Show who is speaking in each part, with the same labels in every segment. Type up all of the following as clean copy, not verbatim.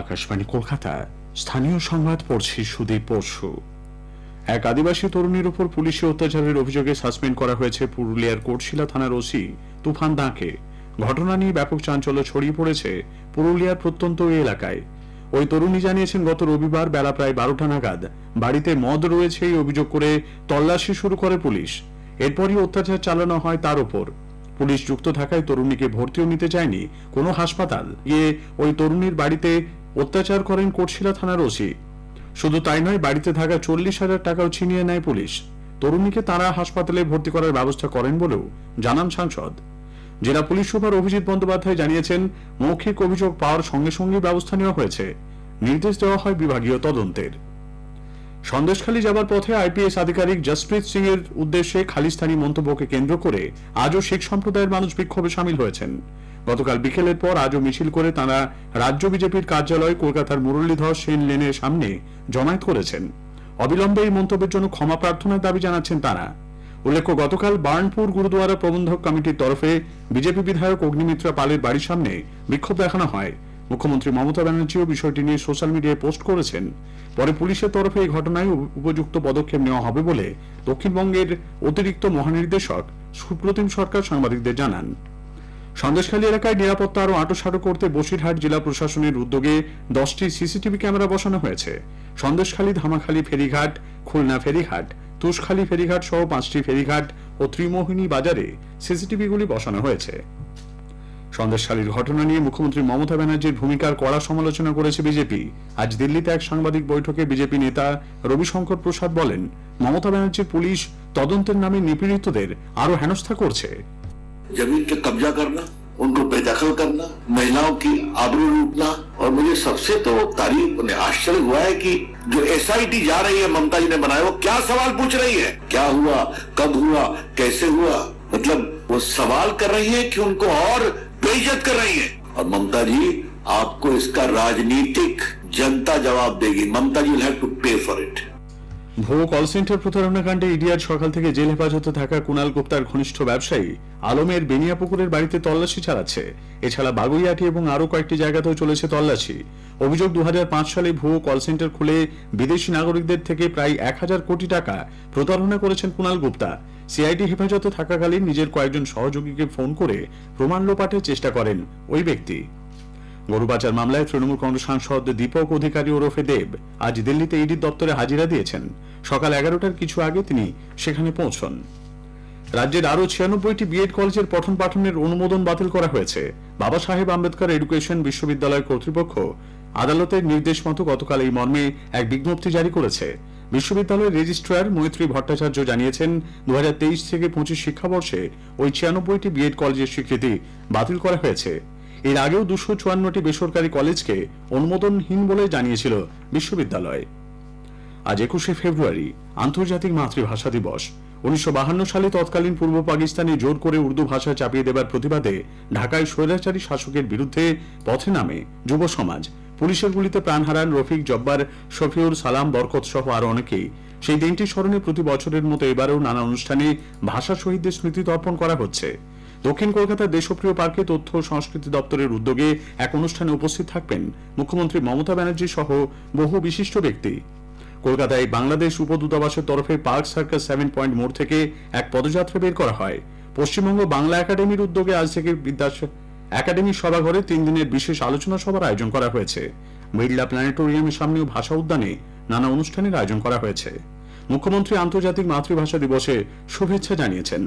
Speaker 1: আকাশবাণী কলকাতা স্থানীয় সংবাদ পড়ছি সুদীপ পরশু। এক আদিবাসী তরুণীর উপর পুলিশি অত্যাচারের অভিযোগে সাসপেন্ড করা হয়েছে পুরুলিয়ার কোটশিলা থানার ওসি তুফান দাকে। ঘটনা নিয়ে ব্যাপক চাঞ্চল্য ছড়িয়ে পড়েছে পুরুলিয়ার প্রত্যন্ত ওই এলাকায়। ওই তরুণী জানিয়েছেন, গত রবিবার বেলা প্রায় 12টা নাগাদ বাড়িতে মদ রয়েছে এই অভিযোগ করে তল্লাশি শুরু করে পুলিশ। এরপরই অত্যাচার চালানো হয় তার উপর। পুলিশ যুক্ত থাকায় তরুণীকে ভর্তিও নিতে চায়নি কোনো হাসপাতাল। গিয়ে ওই তরুণীর বাড়িতে অত্যাচার করেন কোটশিলা থানার ওসি। শুধু তাই নয়, বাড়িতে থাকা 40,000 টাকাও ছিনিয়ে নেয় পুলিশ। তরুণীকে তারা হাসপাতালে ভর্তি করার ব্যবস্থা করেন বলেও জানান সাংসদ। জেলা পুলিশ সুপার অভিজিৎ বন্দ্যোপাধ্যায় জানিয়েছেন, মৌখিক অভিযোগ পাওয়ার সঙ্গে সঙ্গে ব্যবস্থা নেওয়া হয়েছে। নির্দেশ দেওয়া হয় বিভাগীয় তদন্তের। সন্দেশখালী যাবার পথে আইপিএস আধিকারিক জসপ্রীত সিং এর উদ্দেশ্যে খালিস্তানি মন্তব্যকে কেন্দ্র করে আজও শিখ সম্প্রদায়ের মানুষ বিক্ষোভে সামিল হয়েছেন। গতকাল বিকেলের পর আজও মিছিল করে তাঁরা রাজ্য বিজেপির কার্যালয় কলকাতার মুরলীধর সেন লেনের সামনে জমায়েত করেছেন। অবিলম্বে এই মন্তব্যের জন্য ক্ষমা প্রার্থনার দাবি জানাচ্ছেন তারা। উল্লেখ্য, গতকাল বার্নপুর গুরুদুয়ারা প্রবন্ধক কমিটির তরফে বিজেপি বিধায়ক অগ্নিমিত্রা পালের বাড়ির সামনে বিক্ষোভ দেখানো হয়। মুখ্যমন্ত্রী মমতা ব্যানার্জিও বিষয়টি নিয়ে সোশ্যাল মিডিয়ায় পোস্ট করেছেন। পরে পুলিশের তরফে এই ঘটনায় উপযুক্ত পদক্ষেপ নেওয়া হবে বলে দক্ষিণবঙ্গের অতিরিক্ত মহানির্দেশক সুপ্রতিম সরকার সাংবাদিকদের জানান। সন্দেশখালী এলাকায় নিরাপত্তা আরো আঁটোসাঁটো করতে বসিরহাট জেলা প্রশাসনের উদ্যোগে 10টি সিসিটিভি ক্যামেরা বসানো হয়েছে। সন্দেশখালী, ধামাখালী ফেরিঘাট, খুলনা ফেরিঘাট, তুষখালী ফেরিঘাট সহ 5টি ফেরিঘাট ও ত্রিমোহিনী বাজারে সিসিটিভিগুলি বসানো হয়েছে। সন্দেশখালীর ঘটনা নিয়ে মুখ্যমন্ত্রী মমতা ব্যানার্জির ভূমিকার কড়া সমালোচনা করেছে বিজেপি। আজ দিল্লিতে এক সাংবাদিক বৈঠকে বিজেপি নেতা রবিশঙ্কর প্রসাদ বলেন, মমতা ব্যানার্জির পুলিশ তদন্তের নামে নিপীড়িতদের আরো হেনস্থা করছে।
Speaker 2: जमीन पे कब्जा करना, उनको बेदखल करना, महिलाओं की आबरू लूटना। और मुझे सबसे तो तारीफ आश्चर्य हुआ है कि जो एसआईटी जा रही है ममता जी ने बनाया, वो क्या सवाल पूछ रही है, क्या हुआ, कब हुआ, कैसे हुआ। मतलब वो सवाल कर रही है कि उनको और बेइज्जत कर रही है। और ममता जी, आपको इसका राजनीतिक जनता जवाब देगी। ममता जी विल हैव टू पे फॉर इट।
Speaker 1: ভুয়ো কল সেন্টার প্রতারণা কাণ্ডে ইডি আজ সকাল থেকে জেল হেফাজতে থাকা কুণাল গুপ্তার ঘনিষ্ঠ ব্যবসায়ী আলমের বেনিয়াপুকুরের বাড়িতে তল্লাশি চালাচ্ছে। এছাড়া বাগুইয়াটি এবং আরো কয়েকটি জায়গাতেও চলেছে তল্লাশি। অভিযোগ, 2005 সালে ভুয়ো কল সেন্টার খুলে বিদেশি নাগরিকদের থেকে প্রায় 1000 কোটি টাকা প্রতারণা করেছেন কুণাল গুপ্তা। সিআইডি হেফাজতে থাকাকালীন নিজের কয়েকজন সহযোগীকে ফোন করে প্রমাণ লোপাটের চেষ্টা করেন ওই ব্যক্তি। গরু পাচার মামলায় তৃণমূল কংগ্রেস সাংসদ দীপক অধিকারী ওরফে দেব আজ দিল্লিতে ইডির দপ্তরে হাজিরা দিয়েছেন। সকাল 11টার কিছু আগে তিনি সেখানে পৌঁছন। রাজ্যের আরো 96টি বিএড কলেজের পঠন পাঠনের অনুমোদন বাতিল করা হয়েছে। বাবা সাহেব আম্বেদকর এডুকেশন বিশ্ববিদ্যালয় কর্তৃপক্ষ আদালতের নির্দেশ মতো গতকাল এই মর্মে এক বিজ্ঞপ্তি জারি করেছে। বিশ্ববিদ্যালয়ের রেজিস্ট্রার মৈত্রী ভট্টাচার্য জানিয়েছেন, 2023 থেকে 25 শিক্ষাবর্ষে ওই 96টি বিএড কলেজের স্বীকৃতি বাতিল করা হয়েছে। এর আগেও 254টি বেসরকারি কলেজকে অনুমোদনহীন বলে জানিয়েছিল বিশ্ববিদ্যালয়। আজ 21শে ফেব্রুয়ারি আন্তর্জাতিক মাতৃভাষা দিবস। 1952 সালে তৎকালীন পূর্ব পাকিস্তানে জোর করে উর্দু ভাষা চাপিয়ে দেবার প্রতিবাদে ঢাকায় স্বৈরাচারী শাসকের বিরুদ্ধে পথে নামে যুব সমাজ। পুলিশের গুলিতে প্রাণ হারান রফিক, জব্বার, শফিউর, সালাম, বরকত সহ আরো অনেকেই। সেই দিনটি স্মরণে প্রতি বছরের মতো এবারেও নানা অনুষ্ঠানে ভাষা শহীদদের স্মৃতি তর্পণ করা হচ্ছে। দক্ষিণ কলকাতার দেশপ্রিয় পার্কে তথ্য ও সংস্কৃতি দপ্তরের উদ্যোগে এক অনুষ্ঠানে উপস্থিত থাকবেন মুখ্যমন্ত্রী মমতা ব্যানার্জি সহ বহু বিশিষ্ট ব্যক্তি। কলকাতায় বাংলাদেশ উপদূতাবাসের তরফে পার্ক সার্কাস 7 পয়েন্ট মোড় থেকে এক পদযাত্রা বের করা হয়। পশ্চিমবঙ্গ বাংলা একাডেমির উদ্যোগে আজ থেকে একাডেমি সভাঘরে 3 দিনের বিশেষ আলোচনা সভার আয়োজন করা হয়েছে। বিড়লা প্ল্যানেটোরিয়ামের সামনেও ভাষা উদ্যানে নানা অনুষ্ঠানের আয়োজন করা হয়েছে। মুখ্যমন্ত্রী আন্তর্জাতিক মাতৃভাষা দিবসে শুভেচ্ছা জানিয়েছেন।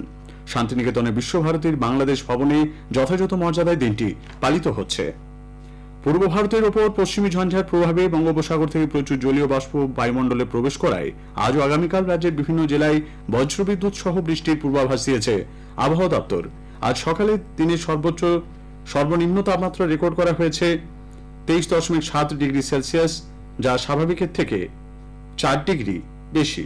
Speaker 1: শান্তিনিকেতনে বিশ্বভারতীর বাংলাদেশ ভবনে যথাযথ মর্যাদায় দিনটি পালিত হচ্ছে। পূর্ব ভারতের ওপর পশ্চিমী ঝঞ্ঝার প্রভাবে বঙ্গোপসাগর থেকে প্রচুর জলীয় বাষ্প বায়ুমণ্ডলে প্রবেশ করায় আজ ও আগামীকাল রাজ্যের বিভিন্ন জেলায় বজ্রবিদ্যুৎ সহ বৃষ্টির পূর্বাভাস দিয়েছে আবহাওয়া দপ্তর। আজ সকালে দিনের সর্বনিম্ন তাপমাত্রা রেকর্ড করা হয়েছে 23.7 ডিগ্রি সেলসিয়াস, যা স্বাভাবিকের থেকে 4 ডিগ্রি বেশি।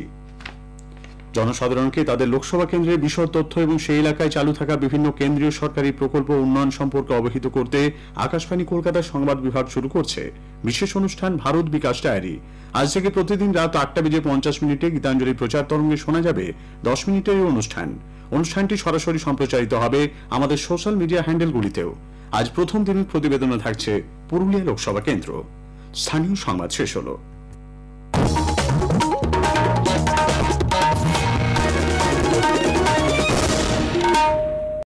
Speaker 1: জনসাধারণকে তাদের লোকসভা কেন্দ্রের বিশদ তথ্য এবং সেই এলাকায় চালু থাকা বিভিন্ন কেন্দ্রীয় সরকারি প্রকল্প উন্নয়ন সম্পর্কে অবহিত করতে আকাশবাণী কলকাতার সংবাদ বিভাগ শুরু করছে বিশেষ অনুষ্ঠান ভারত বিকাশ ডায়েরি। আজ থেকে প্রতিদিন রাত 8:50 গীতাঞ্জলি প্রচার তরঙ্গে শোনা যাবে 10 মিনিটের এই অনুষ্ঠানটি সরাসরি সম্প্রচারিত হবে আমাদের সোশ্যাল মিডিয়া হ্যান্ডেলগুলিতেও। আজ প্রথম দিনের প্রতিবেদনে থাকছে পুরুলিয়া লোকসভা কেন্দ্র। স্থানীয় সংবাদ শেষ হলো।